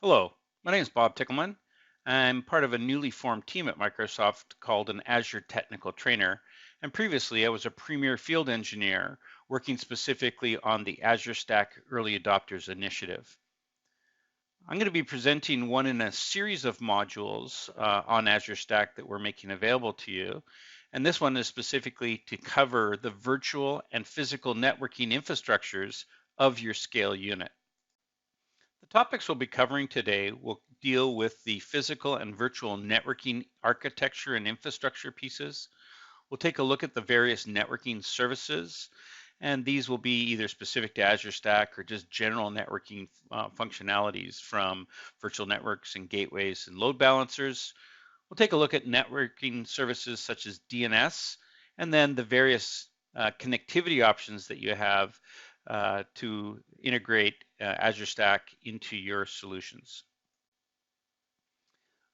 Hello, my name is Bob Tickleman. I'm part of a newly formed team at Microsoft called an Azure Technical Trainer. And previously, I was a premier field engineer working specifically on the Azure Stack Early Adopters Initiative. I'm going to be presenting one in a series of modules on Azure Stack that we're making available to you. And this one is specifically to cover the virtual and physical networking infrastructures of your scale unit. The topics we'll be covering today will deal with the physical and virtual networking architecture and infrastructure pieces. We'll take a look at the various networking services, and these will be either specific to Azure Stack or just general networking functionalities from virtual networks and gateways and load balancers. We'll take a look at networking services such as DNS, and then the various connectivity options that you have to integrate Azure Stack into your solutions.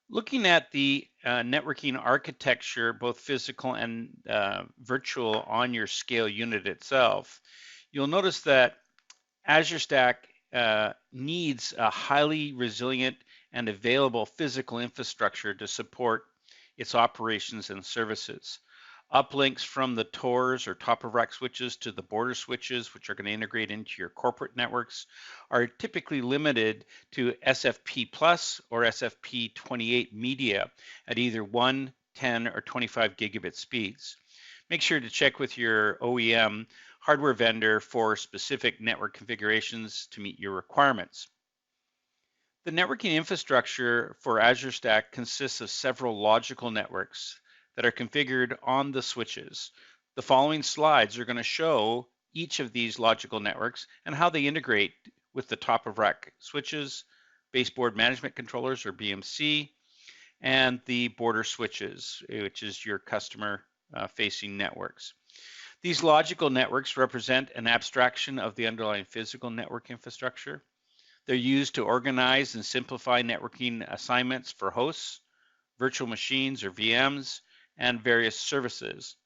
Looking at the networking architecture, both physical and virtual on your scale unit itself, you'll notice that Azure Stack needs a highly resilient and available physical infrastructure to support its operations and services. Uplinks from the TORs or top of rack switches to the border switches, which are going to integrate into your corporate networks, are typically limited to SFP plus or SFP 28 media at either 1, 10, or 25 gigabit speeds. Make sure to check with your OEM hardware vendor for specific network configurations to meet your requirements. The networking infrastructure for Azure Stack consists of several logical networks that are configured on the switches. The following slides are going to show each of these logical networks and how they integrate with the top of rack switches, baseboard management controllers or BMC, and the border switches, which is your customer facing networks. These logical networks represent an abstraction of the underlying physical network infrastructure. They're used to organize and simplify networking assignments for hosts, virtual machines or VMs, and various services.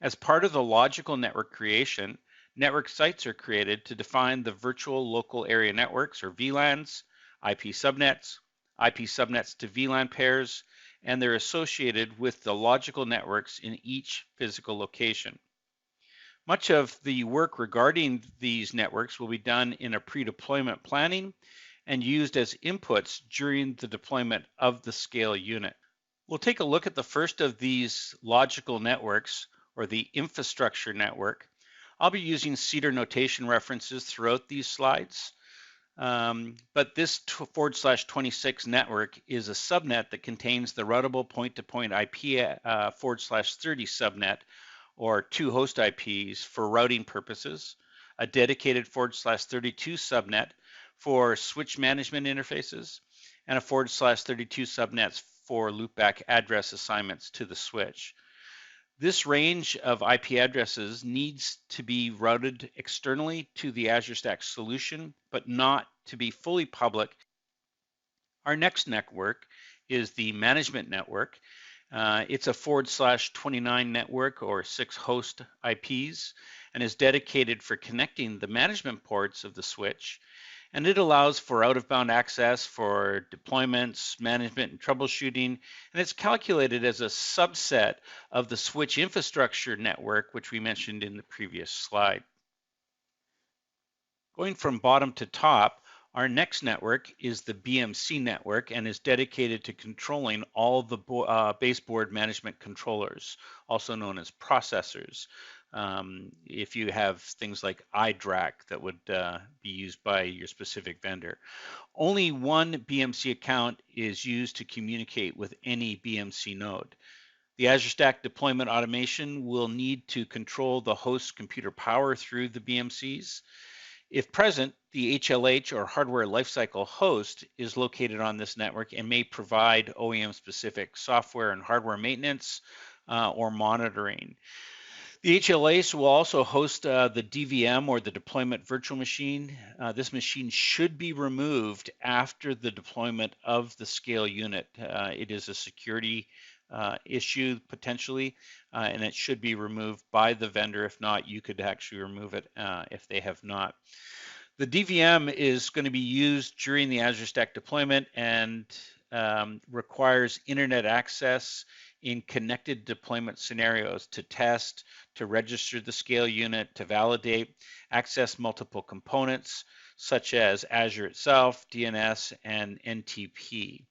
As part of the logical network creation, network sites are created to define the virtual local area networks or VLANs, IP subnets to VLAN pairs, and they're associated with the logical networks in each physical location. Much of the work regarding these networks will be done in a pre-deployment planning and used as inputs during the deployment of the scale unit. We'll take a look at the first of these logical networks, or the infrastructure network. I'll be using CEDAR notation references throughout these slides, but this /26 network is a subnet that contains the routable point-to-point IP /30 subnet, or 2 host IPs for routing purposes, a dedicated /32 subnet for switch management interfaces, and a /32 subnets for loopback address assignments to the switch. This range of IP addresses needs to be routed externally to the Azure Stack solution, but not to be fully public. Our next network is the management network. It's a /29 network or 6 host IPs and is dedicated for connecting the management ports of the switch. And it allows for out-of-bound access for deployments, management, and troubleshooting. And it's calculated as a subset of the switch infrastructure network, which we mentioned in the previous slide. Going from bottom to top, our next network is the BMC network and is dedicated to controlling all the baseboard management controllers, also known as processors. If you have things like iDRAC that would be used by your specific vendor. Only one BMC account is used to communicate with any BMC node. The Azure Stack deployment automation will need to control the host's computer power through the BMCs. If present, the HLH or hardware lifecycle host is located on this network and may provide OEM-specific software and hardware maintenance or monitoring. The HLH will also host the DVM or the deployment virtual machine. This machine should be removed after the deployment of the scale unit. It is a security issue potentially, and it should be removed by the vendor. If not, you could actually remove it if they have not. The DVM is going to be used during the Azure Stack deployment and requires internet access in connected deployment scenarios to test, to register the scale unit, to validate, access multiple components such as Azure itself, DNS, and NTP.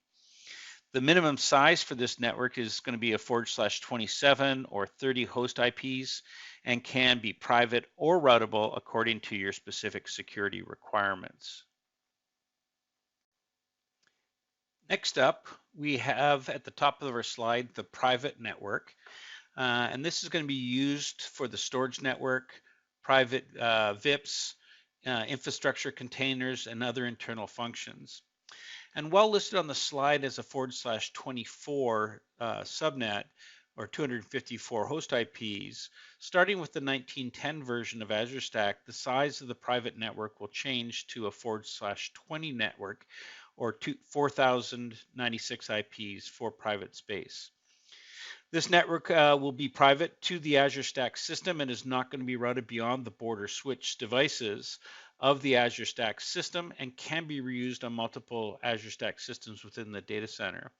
The minimum size for this network is going to be a /27 or 30 host IPs and can be private or routable according to your specific security requirements. Next up, we have at the top of our slide the private network. And this is going to be used for the storage network, private VIPs, infrastructure containers, and other internal functions. And while listed on the slide as a /24 subnet or 254 host IPs, starting with the 1910 version of Azure Stack, the size of the private network will change to a /20 network or 4,096 IPs for private space. This network will be private to the Azure Stack system and is not going to be routed beyond the border switch devices of the Azure Stack system and can be reused on multiple Azure Stack systems within the data center.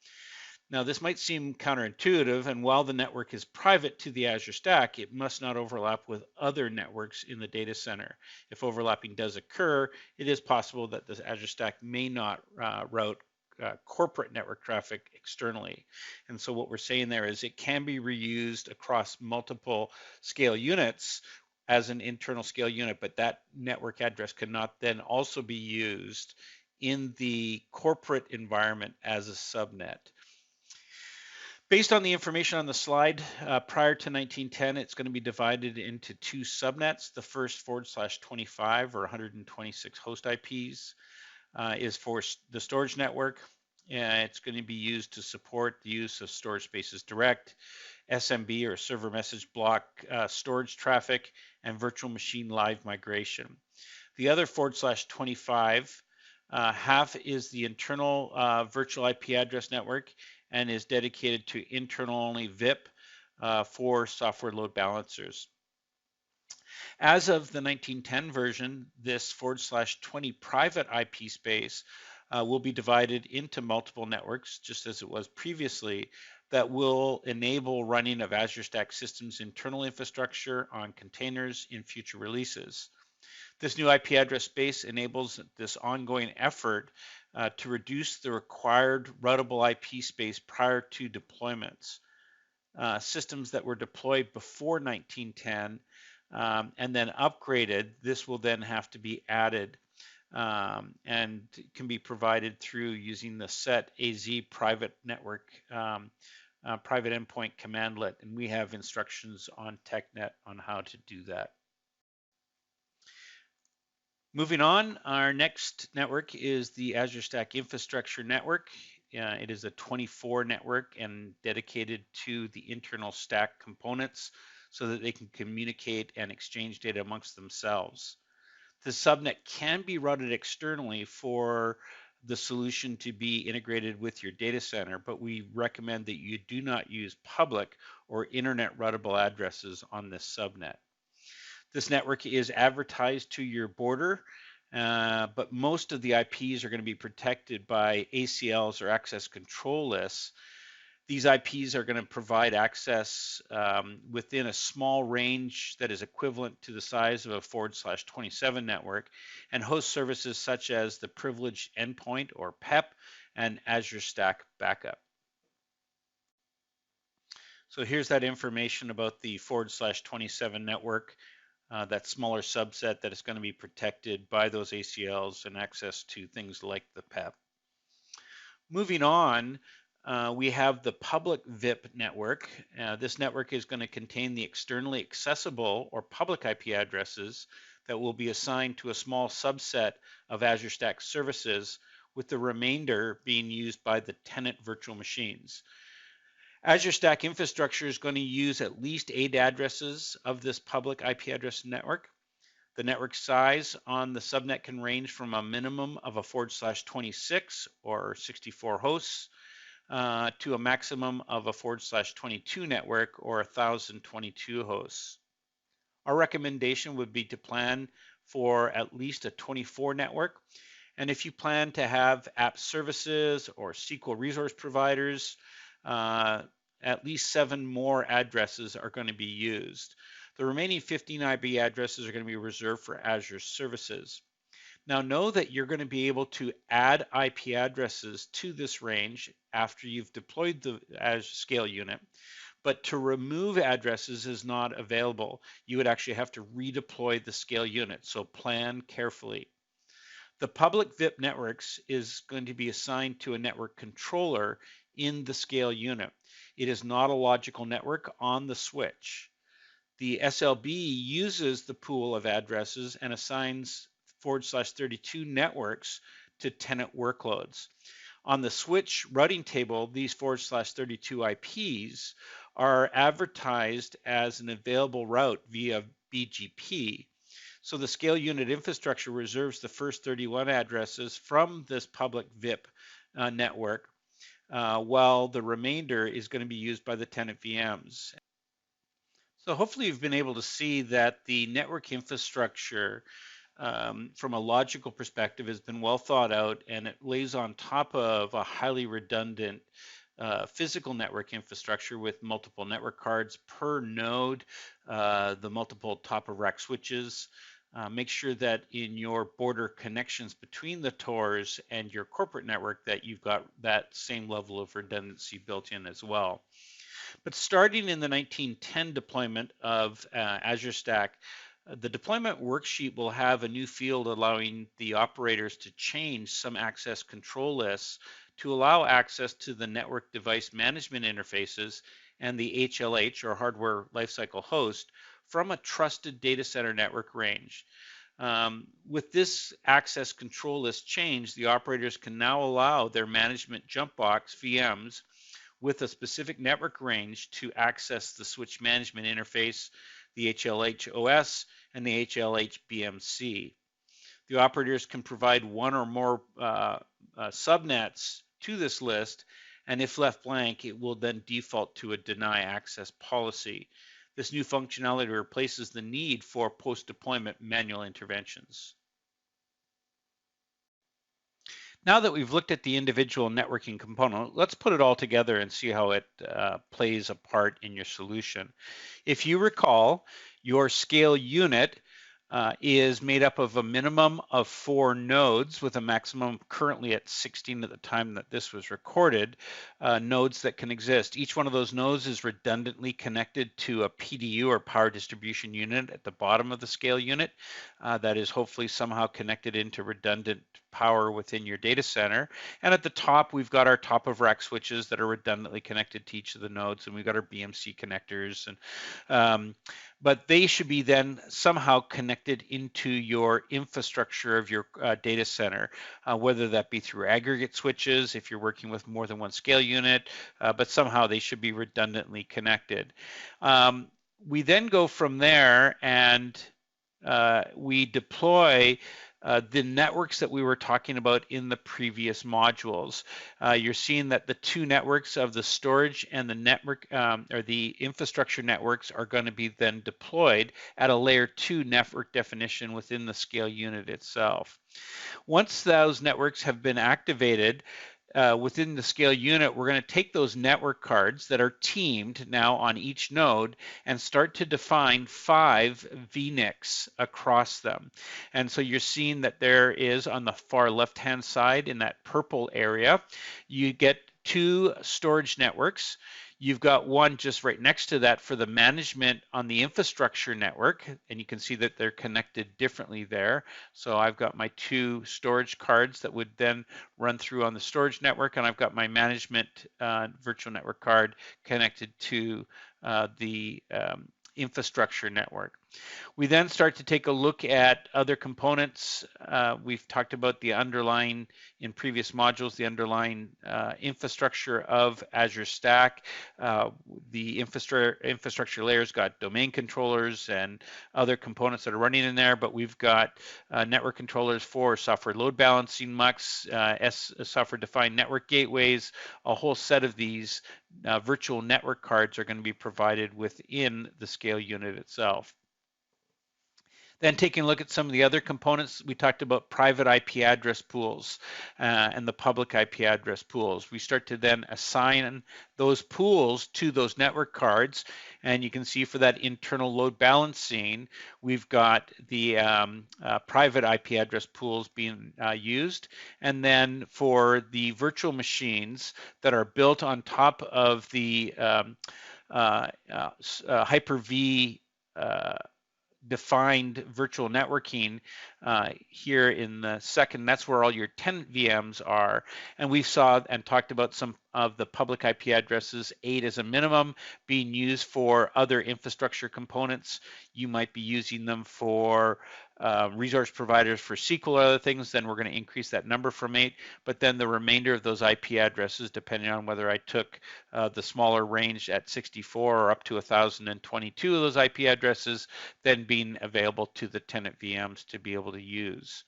Now, this might seem counterintuitive, and while the network is private to the Azure Stack, it must not overlap with other networks in the data center. If overlapping does occur, it is possible that the Azure Stack may not route corporate network traffic externally. And so what we're saying there is it can be reused across multiple scale units as an internal scale unit, but that network address cannot then also be used in the corporate environment as a subnet. Based on the information on the slide, prior to 1910, it's going to be divided into two subnets. The first /25 or 126 host IPs is for the storage network. It's going to be used to support the use of Storage Spaces Direct, SMB or server message block storage traffic, and virtual machine live migration. The other /25, half is the internal virtual IP address network and is dedicated to internal only VIP for software load balancers. As of the 1910 version, this /20 private IP space will be divided into multiple networks, just as it was previously, that will enable running of Azure Stack Systems internal infrastructure on containers in future releases. This new IP address space enables this ongoing effort to reduce the required routable IP space prior to deployments. Systems that were deployed before 1910 and then upgraded, this will then have to be added and can be provided through using the set AZ private network private endpoint commandlet, and we have instructions on TechNet on how to do that. Moving on, our next network is the Azure Stack Infrastructure Network. It is a 24 network and dedicated to the internal stack components so that they can communicate and exchange data amongst themselves. The subnet can be routed externally for the solution to be integrated with your data center, but we recommend that you do not use public or internet routable addresses on this subnet. This network is advertised to your border, but most of the IPs are going to be protected by ACLs or access control lists. These IPs are going to provide access within a small range that is equivalent to the size of a /27 network and host services such as the Privileged Endpoint or PEP and Azure Stack Backup. So here's that information about the /27 network, that smaller subset that is going to be protected by those ACLs and access to things like the PEP. Moving on, we have the public VIP network. This network is going to contain the externally accessible or public IP addresses that will be assigned to a small subset of Azure Stack services, with the remainder being used by the tenant virtual machines. Azure Stack infrastructure is going to use at least 8 addresses of this public IP address network. The network size on the subnet can range from a minimum of a /26 or 64 hosts to a maximum of a /22 network or 1,022 hosts. Our recommendation would be to plan for at least a 24 network. And if you plan to have app services or SQL resource providers, at least 7 more addresses are going to be used. The remaining 15 IP addresses are going to be reserved for Azure services. Now know that you're going to be able to add IP addresses to this range after you've deployed the Azure Scale unit, but to remove addresses is not available. You would actually have to redeploy the Scale unit, so plan carefully. The public VIP networks is going to be assigned to a network controller in the Scale unit. It is not a logical network on the switch. The SLB uses the pool of addresses and assigns /32 networks to tenant workloads. On the switch routing table, these /32 IPs are advertised as an available route via BGP. So the Scale unit infrastructure reserves the first 31 addresses from this public VIP network, while the remainder is going to be used by the tenant VMs. So hopefully you've been able to see that the network infrastructure from a logical perspective has been well thought out, and it lays on top of a highly redundant physical network infrastructure with multiple network cards per node, the multiple top of rack switches. Make sure that in your border connections between the TORs and your corporate network that you've got that same level of redundancy built in as well. But starting in the 1910 deployment of Azure Stack, the deployment worksheet will have a new field allowing the operators to change some access control lists to allow access to the network device management interfaces and the HLH, or hardware lifecycle host, from a trusted data center network range. With this access control list change, the operators can now allow their management jump box VMs with a specific network range to access the switch management interface, the HLH OS, and the HLH BMC. The operators can provide one or more subnets to this list, and if left blank, it will then default to a deny access policy. This new functionality replaces the need for post-deployment manual interventions. Now that we've looked at the individual networking component, let's put it all together and see how it plays a part in your solution. If you recall, your Scale unit is made up of a minimum of 4 nodes with a maximum currently at 16 at the time that this was recorded, nodes that can exist. Each one of those nodes is redundantly connected to a PDU or power distribution unit at the bottom of the Scale unit that is hopefully somehow connected into redundant power within your data center. And at the top, we've got our top of rack switches that are redundantly connected to each of the nodes, and we've got our BMC connectors. And but they should be then somehow connected into your infrastructure of your data center, whether that be through aggregate switches if you're working with more than one Scale unit, but somehow they should be redundantly connected. We then go from there and we deploy the networks that we were talking about in the previous modules. You're seeing that the 2 networks of the storage and the network or the infrastructure networks are going to be then deployed at a layer 2 network definition within the Scale unit itself. Once those networks have been activated, within the Scale unit, we're going to take those network cards that are teamed now on each node and start to define 5 VNICs across them. And so you're seeing that there is on the far left-hand side in that purple area, you get 2 storage networks. You've got one just right next to that for the management on the infrastructure network, and you can see that they're connected differently there. So I've got my 2 storage cards that would then run through on the storage network, and I've got my management virtual network card connected to the infrastructure network. We then start to take a look at other components. We've talked about the underlying, in previous modules, the underlying infrastructure of Azure Stack. The infrastructure layer's got domain controllers and other components that are running in there, but we've got network controllers for software load balancing, MUX, software-defined network gateways. A whole set of these virtual network cards are going to be provided within the Scale unit itself. Then taking a look at some of the other components, we talked about private IP address pools and the public IP address pools. We start to then assign those pools to those network cards. And you can see for that internal load balancing, we've got the private IP address pools being used. And then for the virtual machines that are built on top of the Hyper-V defined virtual networking here in the second, that's where all your tenant VMs are. And we saw and talked about some of the public IP addresses, 8 as a minimum, being used for other infrastructure components. You might be using them for resource providers for SQL or other things, then we're going to increase that number from 8. But then the remainder of those IP addresses, depending on whether I took the smaller range at 64 or up to 1,022 of those IP addresses, then being available to the tenant VMs to be able to use.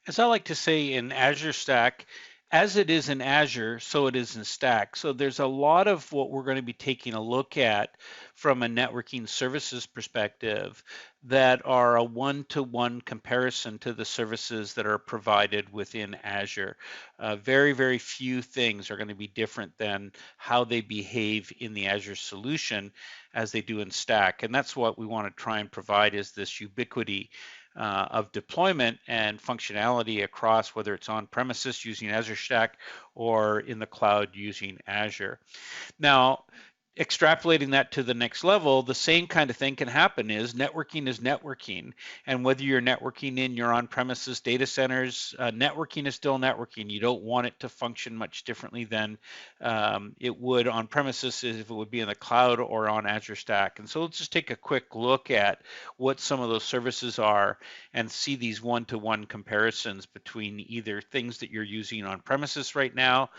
As I like to say in Azure Stack, as it is in Azure, so it is in Stack. So there's a lot of what we're going to be taking a look at from a networking services perspective that are a one-to-one comparison to the services that are provided within Azure. Very, very few things are going to be different than how they behave in the Azure solution as they do in Stack. And that's what we want to try and provide, is this ubiquity of deployment and functionality across, whether it's on premises using Azure Stack or in the cloud using Azure. Now, extrapolating that to the next level, the same kind of thing can happen. Is networking, and whether you're networking in your on-premises data centers, networking is still networking. You don't want it to function much differently than it would on premises if it would be in the cloud or on Azure Stack. And so let's just take a quick look at what some of those services are and see these one-to-one comparisons between either things that you're using on premises right now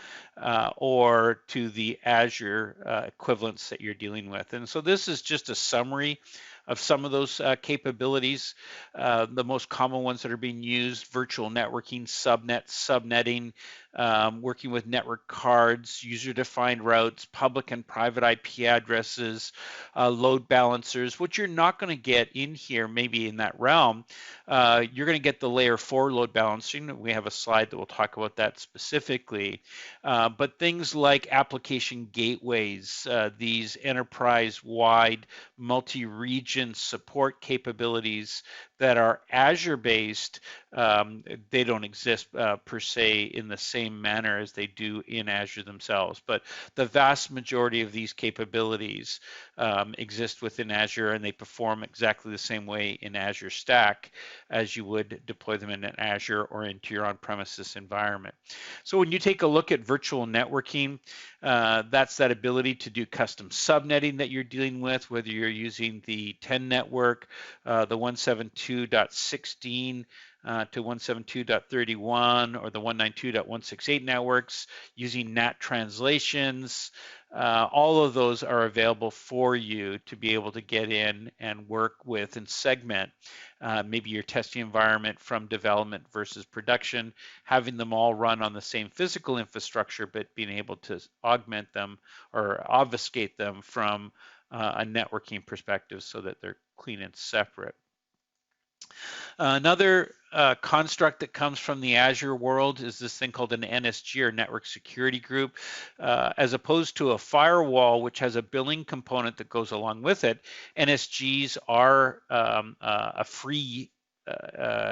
or to the Azure equivalents that you're dealing with. And so this is just a summary of some of those capabilities. The most common ones that are being used: virtual networking, subnetting, working with network cards, user-defined routes, public and private IP addresses, load balancers. What you're not going to get in here, maybe in that realm, you're going to get the layer 4 load balancing. We have a slide that will talk about that specifically. But things like application gateways, these enterprise-wide multi-region support capabilities that are Azure-based, they don't exist per se in the same manner as they do in Azure themselves. But the vast majority of these capabilities exist within Azure, and they perform exactly the same way in Azure Stack as you would deploy them in an Azure or into your on-premises environment. So when you take a look at virtual networking, that's that ability to do custom subnetting that you're dealing with, whether you're using the 10 network, the 172.16 to 172.31 or the 192.168 networks, using NAT translations. All of those are available for you to be able to get in and work with and segment maybe your testing environment from development versus production, having them all run on the same physical infrastructure, but being able to augment them or obfuscate them from a networking perspective so that they're clean and separate. Another construct that comes from the Azure world is this thing called an NSG, or Network Security Group. As opposed to a firewall, which has a billing component that goes along with it, NSGs are a free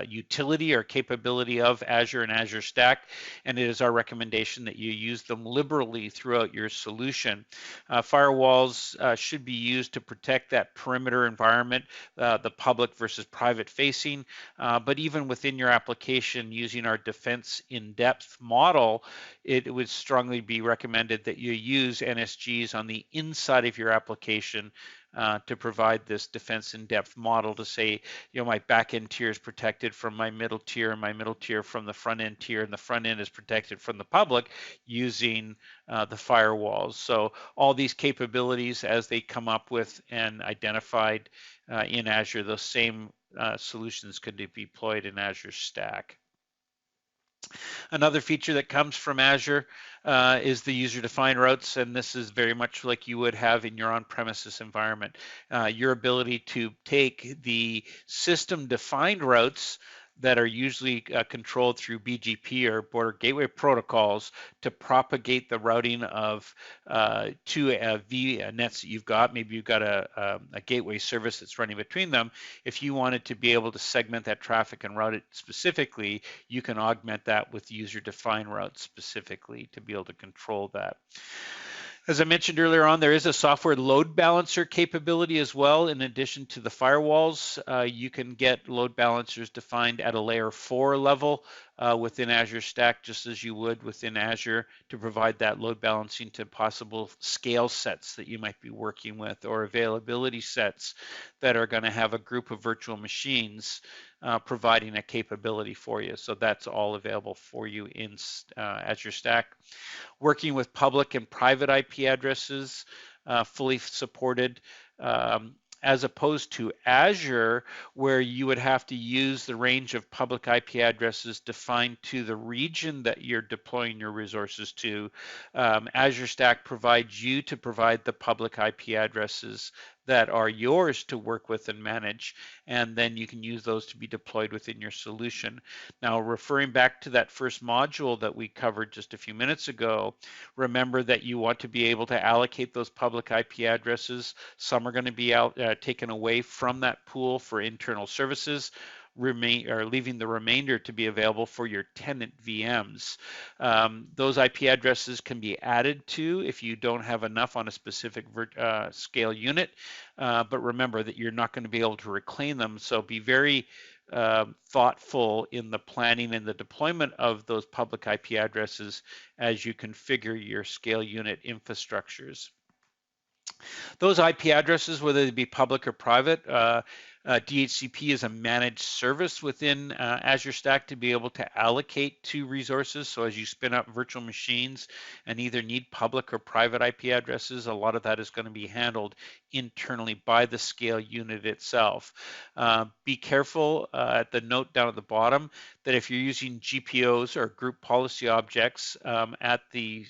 utility or capability of Azure and Azure Stack, and it is our recommendation that you use them liberally throughout your solution. Firewalls should be used to protect that perimeter environment, the public versus private facing, but even within your application, using our defense in-depth model, it would strongly be recommended that you use NSGs on the inside of your application to provide this defense in-depth model to say, my back-end tier is protected from my middle tier, and my middle tier from the front-end tier, and the front end is protected from the public using the firewalls. So all these capabilities, as they come up with and identified in Azure, those same solutions could be deployed in Azure Stack. Another feature that comes from Azure is the user-defined routes, and this is very much like you would have in your on-premises environment. Your ability to take the system-defined routes that are usually controlled through BGP or border gateway protocols to propagate the routing of to VNets that you've got. Maybe you've got a gateway service that's running between them. If you wanted to be able to segment that traffic and route it specifically, you can augment that with user-defined routes specifically to be able to control that. As I mentioned earlier on, there is a software load balancer capability as well. In addition to the firewalls, you can get load balancers defined at a layer 4 level within Azure Stack, just as you would within Azure, to provide that load balancing to possible scale sets that you might be working with, or availability sets that are going to have a group of virtual machines providing a capability for you. So that's all available for you in Azure Stack. Working with public and private IP addresses, fully supported, as opposed to Azure, where you would have to use the range of public IP addresses defined to the region that you're deploying your resources to. Azure Stack provides you to provide the public IP addresses that are yours to work with and manage, and then you can use those to be deployed within your solution. Now, referring back to that first module that we covered just a few minutes ago, remember that you want to be able to allocate those public IP addresses. Some are going to be taken away from that pool for internal services, leaving the remainder to be available for your tenant VMs. Those IP addresses can be added to if you don't have enough on a specific scale unit, but remember that you're not going to be able to reclaim them, so be very thoughtful in the planning and the deployment of those public IP addresses as you configure your scale unit infrastructures. Those IP addresses, whether they be public or private, DHCP is a managed service within Azure Stack to be able to allocate to resources. So as you spin up virtual machines and either need public or private IP addresses, a lot of that is going to be handled internally by the scale unit itself. Be careful at the note down at the bottom that if you're using GPOs or group policy objects at the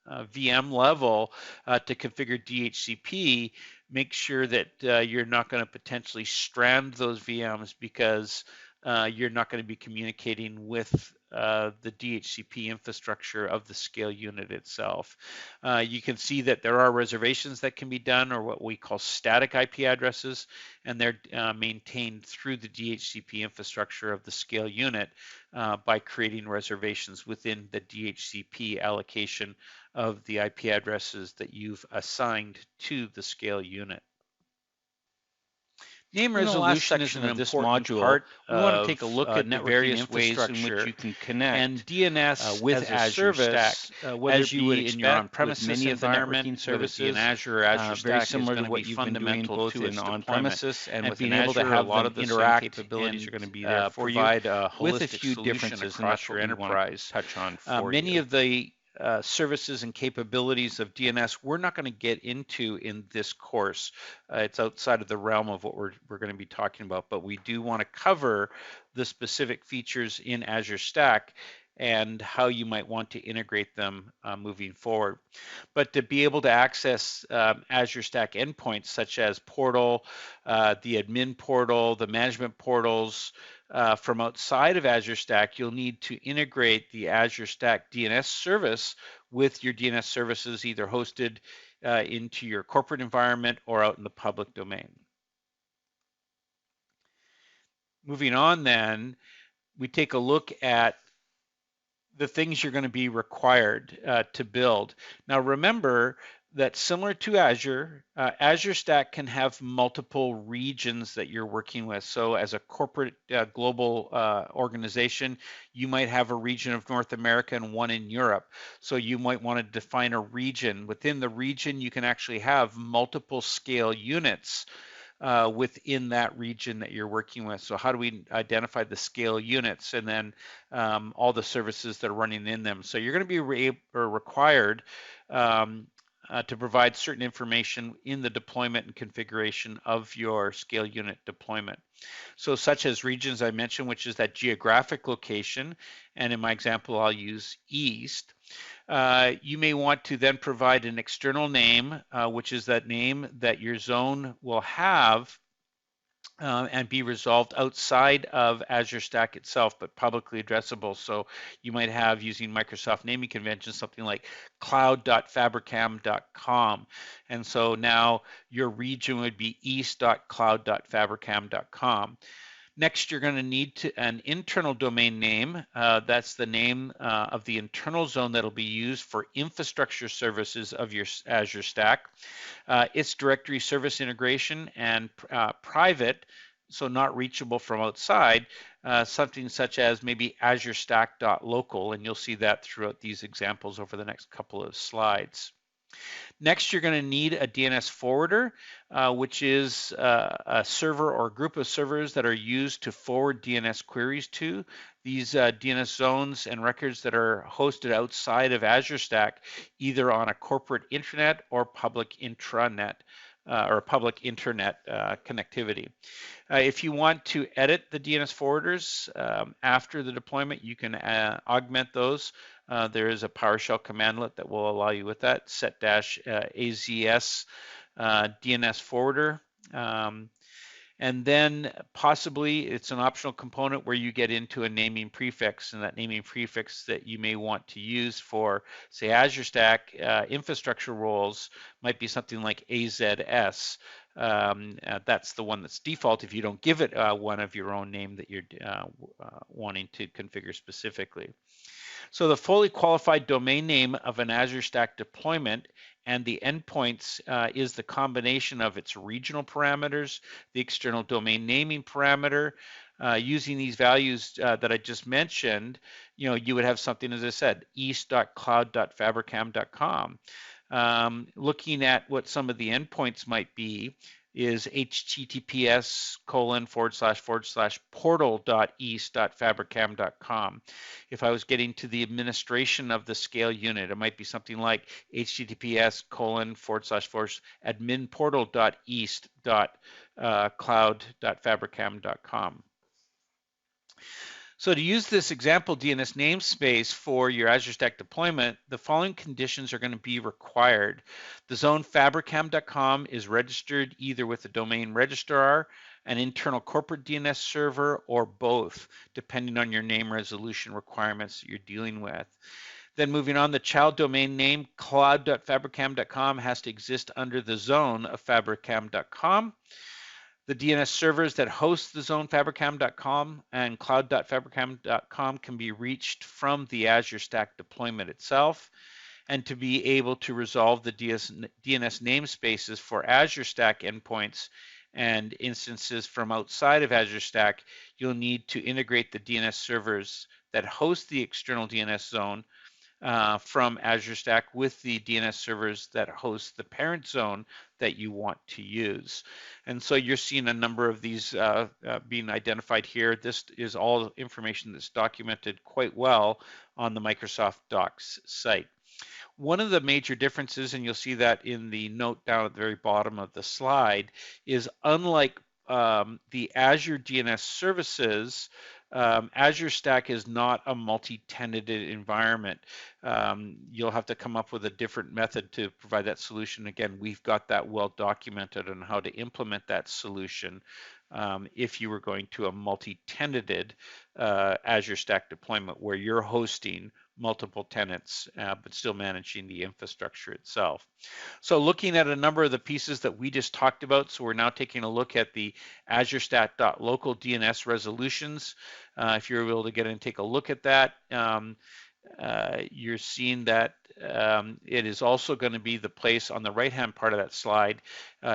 VM level to configure DHCP, make sure that you're not going to potentially strand those VMs because you're not going to be communicating with the DHCP infrastructure of the scale unit itself. You can see that there are reservations that can be done, or what we call static IP addresses, and they're maintained through the DHCP infrastructure of the scale unit by creating reservations within the DHCP allocation of the IP addresses that you've assigned to the scale unit. Name resolution is an important part. We want to take a look at the various ways in which you can connect and DNS with Azure Stack, whether as you would in your on-premises many of the networking services in Azure or Azure Stack, very similar to what you've been doing both in on-premises and with being able to have a lot of the interact capabilities are going to be there for you, with a few differences across your enterprise. Touch on for many of the services and capabilities of DNS we're not going to get into in this course. It's outside of the realm of what we're going to be talking about, but we do want to cover the specific features in Azure Stack and how you might want to integrate them moving forward. But to be able to access Azure Stack endpoints such as portal, the admin portal, the management portals, from outside of Azure Stack, you'll need to integrate the Azure Stack DNS service with your DNS services either hosted into your corporate environment or out in the public domain. Moving on then, we take a look at the things you're going to be required to build. Now remember that similar to Azure, Azure Stack can have multiple regions that you're working with. So as a corporate global organization, you might have a region of North America and one in Europe. So you might want to define a region. Within the region, you can actually have multiple scale units within that region that you're working with. So how do we identify the scale units and then all the services that are running in them? So you're going to be required to provide certain information in the deployment and configuration of your scale unit deployment. So such as regions I mentioned, which is that geographic location, and in my example I'll use East. You may want to then provide an external name, which is that name that your zone will have and be resolved outside of Azure Stack itself, but publicly addressable. So you might have, using Microsoft naming conventions, something like cloud.fabricam.com. And so now your region would be east.cloud.fabricam.com. Next, you're going to need an internal domain name. That's the name of the internal zone that will be used for infrastructure services of your Azure Stack. Its directory service integration and private, so not reachable from outside, something such as maybe AzureStack.local, and you'll see that throughout these examples over the next couple of slides. Next, you're going to need a DNS forwarder, which is a server or group of servers that are used to forward DNS queries to. These DNS zones and records that are hosted outside of Azure Stack, either on a corporate intranet or public intranet or public internet connectivity. If you want to edit the DNS forwarders after the deployment, you can augment those. There is a PowerShell commandlet that will allow you with that, set-azs DNS forwarder. And then possibly it's an optional component where you get into a naming prefix, and that naming prefix that you may want to use for, say, Azure Stack infrastructure roles might be something like AZS. That's the one that's default if you don't give it one of your own name that you're wanting to configure specifically. So the fully qualified domain name of an Azure Stack deployment and the endpoints is the combination of its regional parameters, the external domain naming parameter. Using these values that I just mentioned, you would have something, as I said, east.cloud.fabricam.com. Looking at what some of the endpoints might be is https://portal.east.fabricam.com. If I was getting to the administration of the scale unit, it might be something like https://admin portal.east.cloud.fabricam.com. So to use this example DNS namespace for your Azure Stack deployment, the following conditions are going to be required. The zone fabricam.com is registered either with the domain registrar, an internal corporate DNS server, or both, depending on your name resolution requirements that you're dealing with. Then moving on, the child domain name cloud.fabricam.com has to exist under the zone of fabricam.com. The DNS servers that host the zone fabricam.com and cloud.fabricam.com can be reached from the Azure Stack deployment itself. And to be able to resolve the DNS namespaces for Azure Stack endpoints and instances from outside of Azure Stack, you'll need to integrate the DNS servers that host the external DNS zone from Azure Stack with the DNS servers that host the parent zone that you want to use. And so you're seeing a number of these being identified here. This is all information that's documented quite well on the Microsoft Docs site. One of the major differences, and you'll see that in the note down at the very bottom of the slide, is unlike the Azure DNS services, Azure Stack is not a multi-tenanted environment. You'll have to come up with a different method to provide that solution. Again, we've got that well documented on how to implement that solution if you were going to a multi-tenanted Azure Stack deployment where you're hosting multiple tenants, but still managing the infrastructure itself. So looking at a number of the pieces that we just talked about, so we're now taking a look at the AzureStack.local DNS resolutions. If you're able to get in and take a look at that, you're seeing that it is also going to be the place on the right-hand part of that slide.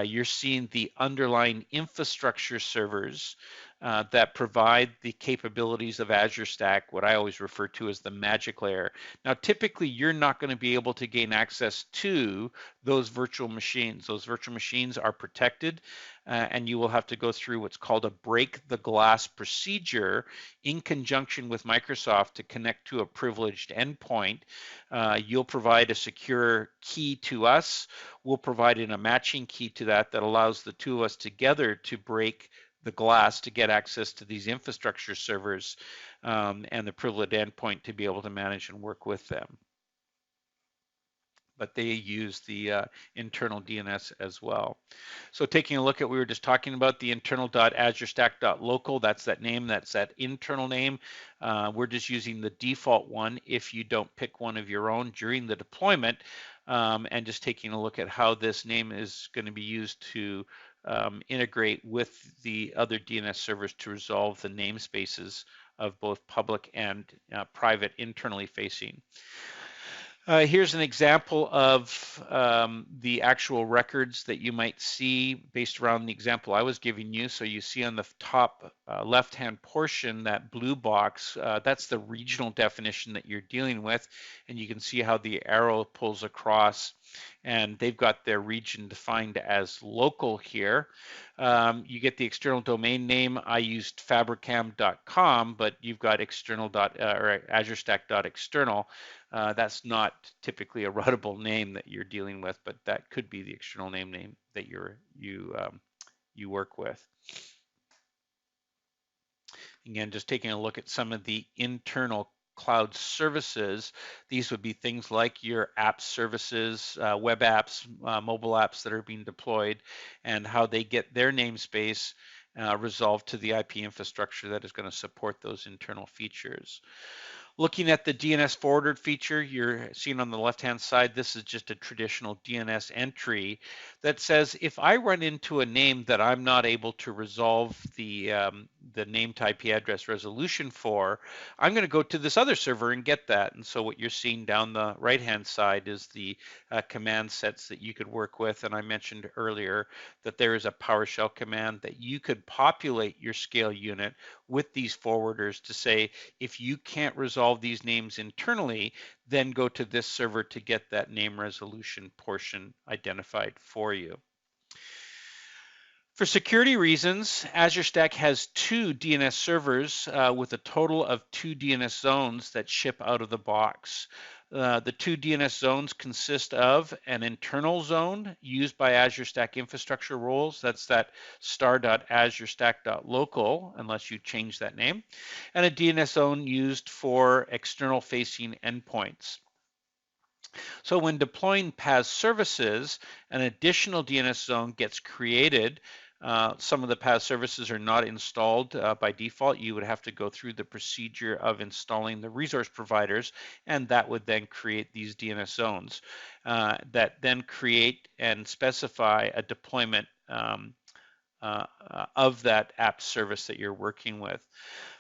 You're seeing the underlying infrastructure servers that provide the capabilities of Azure Stack, what I always refer to as the magic layer. Now, typically, you're not going to be able to gain access to those virtual machines. Those virtual machines are protected, and you will have to go through what's called a break the glass procedure in conjunction with Microsoft to connect to a privileged endpoint. You'll provide a secure key to us. We'll provide in a matching key to that allows the two of us together to break the glass to get access to these infrastructure servers and the privileged endpoint to be able to manage and work with them. But they use the internal DNS as well. So taking a look at, we were just talking about the internal.AzureStack.local, that's that name, that's that internal name. We're just using the default one if you don't pick one of your own during the deployment, and just taking a look at how this name is going to be used to integrate with the other DNS servers to resolve the namespaces of both public and private internally facing. Here's an example of the actual records that you might see based around the example I was giving you. So you see on the top left-hand portion, that blue box, that's the regional definition that you're dealing with. And you can see how the arrow pulls across, and they've got their region defined as local here. You get the external domain name. I used fabricam.com, but you've got external or AzureStack.external. That's not typically a routable name that you're dealing with, but that could be the external name that you work with. Again, just taking a look at some of the internal cloud services. These would be things like your app services, web apps, mobile apps that are being deployed, and how they get their namespace resolved to the IP infrastructure that is going to support those internal features. Looking at the DNS forwarder feature, you're seeing on the left-hand side, this is just a traditional DNS entry that says if I run into a name that I'm not able to resolve the name to IP address resolution for, I'm going to go to this other server and get that. And so what you're seeing down the right-hand side is the command sets that you could work with. And I mentioned earlier that there is a PowerShell command that you could populate your scale unit with these forwarders to say, if you can't resolve these names internally, then go to this server to get that name resolution portion identified for you. For security reasons, Azure Stack has 2 DNS servers with a total of 2 DNS zones that ship out of the box. The 2 DNS zones consist of an internal zone used by Azure Stack infrastructure roles. That's that star.azurestack.local, unless you change that name, and a DNS zone used for external facing endpoints. So when deploying PaaS services, an additional DNS zone gets created. Some of the PaaS services are not installed by default. You would have to go through the procedure of installing the resource providers, and that would then create these DNS zones that then create and specify a deployment of that app service that you're working with.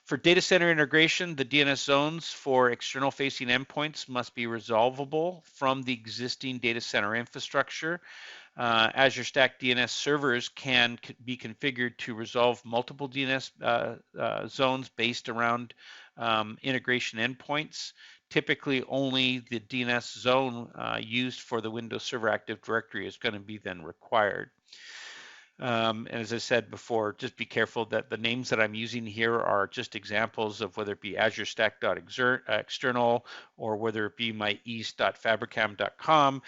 For data center integration, the DNS zones for external facing endpoints must be resolvable from the existing data center infrastructure. Azure Stack DNS servers can be configured to resolve multiple DNS zones based around integration endpoints. Typically, only the DNS zone used for the Windows Server Active Directory is going to be then required. And as I said before, just be careful that the names that I'm using here are just examples of whether it be Azure Stack.external or whether it be my east.fabricam.com.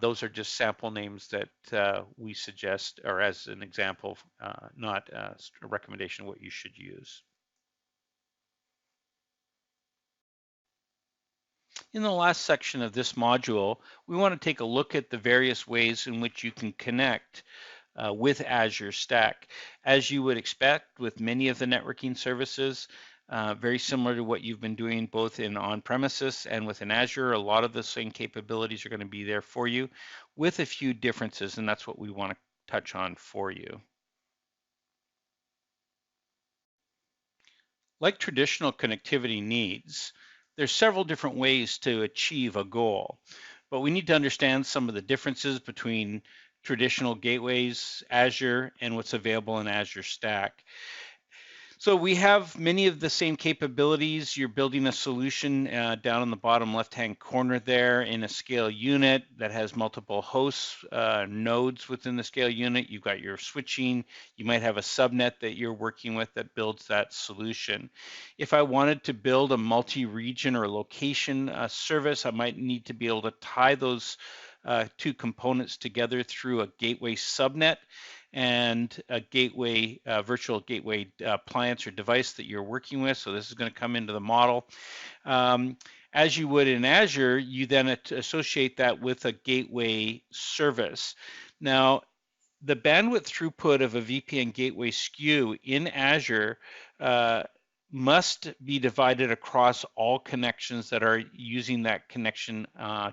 Those are just sample names that we suggest, or as an example, not a recommendation of what you should use. In the last section of this module, we want to take a look at the various ways in which you can connect with Azure Stack. As you would expect with many of the networking services, very similar to what you've been doing both in on-premises and within Azure, a lot of the same capabilities are going to be there for you with a few differences, and that's what we want to touch on for you. Like traditional connectivity needs, there's several different ways to achieve a goal, but we need to understand some of the differences between traditional gateways, Azure, and what's available in Azure Stack. So we have many of the same capabilities. You're building a solution down in the bottom left-hand corner there in a scale unit that has multiple hosts, nodes within the scale unit. You've got your switching. You might have a subnet that you're working with that builds that solution. If I wanted to build a multi-region or location service, I might need to be able to tie those two components together through a gateway subnet and a gateway, virtual gateway appliance or device that you're working with. So this is going to come into the model. As you would in Azure, you then associate that with a gateway service. Now, the bandwidth throughput of a VPN gateway SKU in Azure must be divided across all connections that are using that connection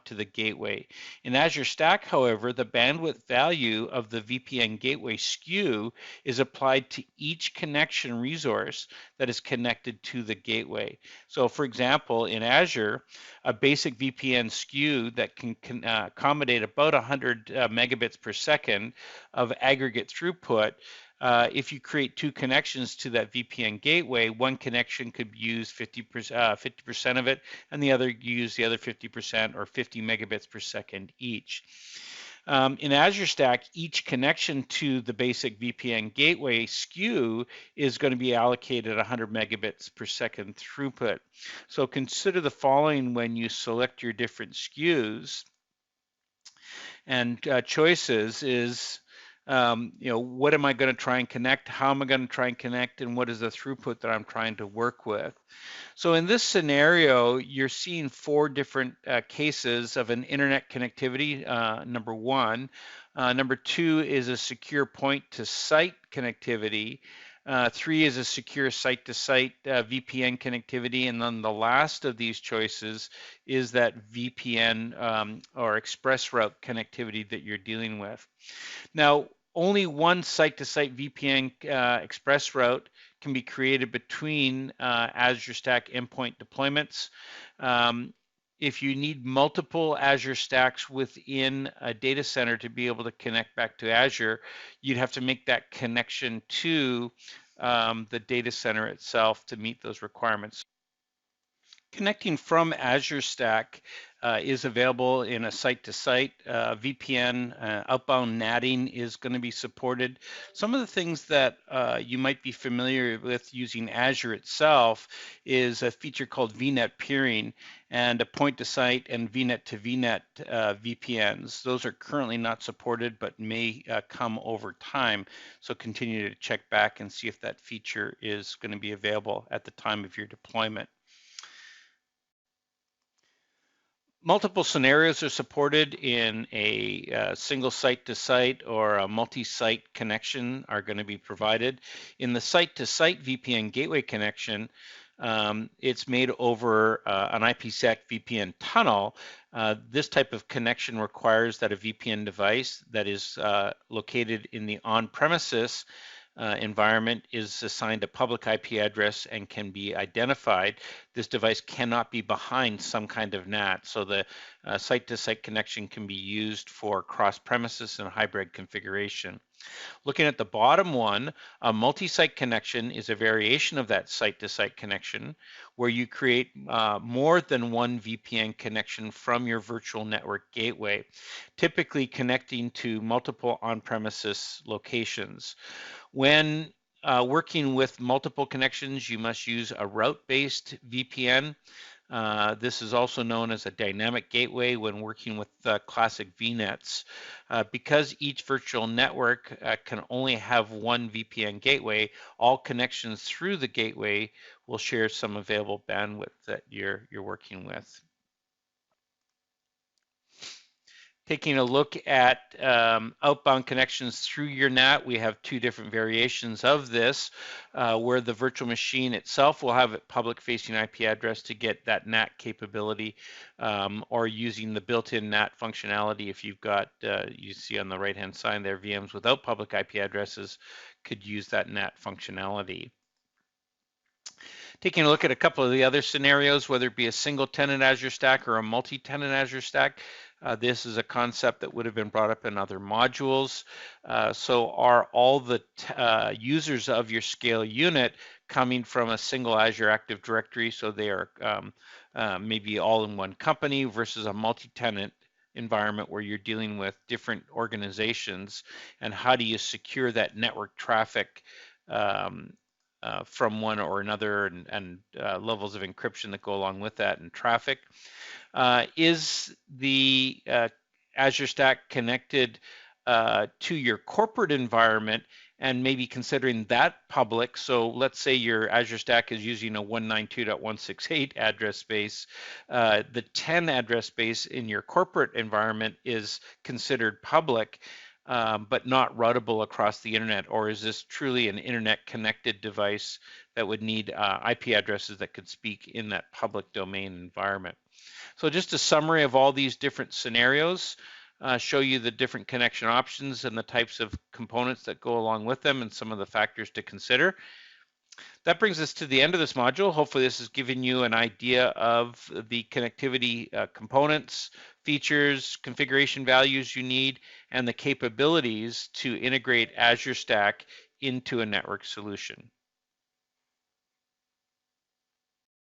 to the gateway. In Azure Stack, however, the bandwidth value of the VPN gateway SKU is applied to each connection resource that is connected to the gateway. So for example, in Azure, a basic VPN SKU that can accommodate about 100 megabits per second of aggregate throughput. If you create two connections to that VPN gateway, one connection could use 50% of it, and the other use the other 50% or 50 megabits per second each. In Azure Stack, each connection to the basic VPN gateway SKU is going to be allocated 100 megabits per second throughput. So consider the following when you select your different SKUs and choices is, what am I going to try and connect? How am I going to try and connect? And what is the throughput that I'm trying to work with? So in this scenario, you're seeing four different cases of an internet connectivity, number one. Number two is a secure point-to-site connectivity. Three is a secure site-to-site VPN connectivity. And then the last of these choices is that VPN or express route connectivity that you're dealing with. Now, only one site-to-site VPN express route can be created between Azure Stack endpoint deployments. If you need multiple Azure Stacks within a data center to be able to connect back to Azure, you'd have to make that connection to the data center itself to meet those requirements. Connecting from Azure Stack is available in a site-to-site. VPN, outbound NATing is going to be supported. Some of the things that you might be familiar with using Azure itself is a feature called VNet peering and a point-to-site and VNet to VNet VPNs. Those are currently not supported, but may come over time. So continue to check back and see if that feature is going to be available at the time of your deployment. Multiple scenarios are supported in a single site-to-site or a multi-site connection are going to be provided. In the site-to-site VPN gateway connection, it's made over an IPsec VPN tunnel. This type of connection requires that a VPN device that is located in the on-premises environment is assigned a public IP address and can be identified. This device cannot be behind some kind of NAT, so the site-to-site connection can be used for cross-premises and hybrid configuration. Looking at the bottom one, a multi-site connection is a variation of that site-to-site connection where you create more than one VPN connection from your virtual network gateway, typically connecting to multiple on-premises locations. When working with multiple connections, you must use a route-based VPN. This is also known as a dynamic gateway when working with classic VNets. Because each virtual network can only have one VPN gateway, all connections through the gateway will share some available bandwidth that you're working with. Taking a look at outbound connections through your NAT, we have two different variations of this, where the virtual machine itself will have a public-facing IP address to get that NAT capability, or using the built-in NAT functionality. If you've got, you see on the right-hand side there, VMs without public IP addresses could use that NAT functionality. Taking a look at a couple of the other scenarios, whether it be a single tenant Azure Stack or a multi-tenant Azure Stack, This is a concept that would have been brought up in other modules. So are all the users of your scale unit coming from a single Azure Active Directory, so they are maybe all in one company, versus a multi-tenant environment where you're dealing with different organizations, and how do you secure that network traffic from one or another, and levels of encryption that go along with that, and traffic. Is the Azure Stack connected to your corporate environment, and maybe considering that public? So let's say your Azure Stack is using a 192.168 address space. The 10 address space in your corporate environment is considered public, but not routable across the internet? Or is this truly an internet connected device that would need IP addresses that could speak in that public domain environment? So just a summary of all these different scenarios, show you the different connection options and the types of components that go along with them, and some of the factors to consider. That brings us to the end of this module. Hopefully this has given you an idea of the connectivity components, features, configuration values you need, and the capabilities to integrate Azure Stack into a network solution.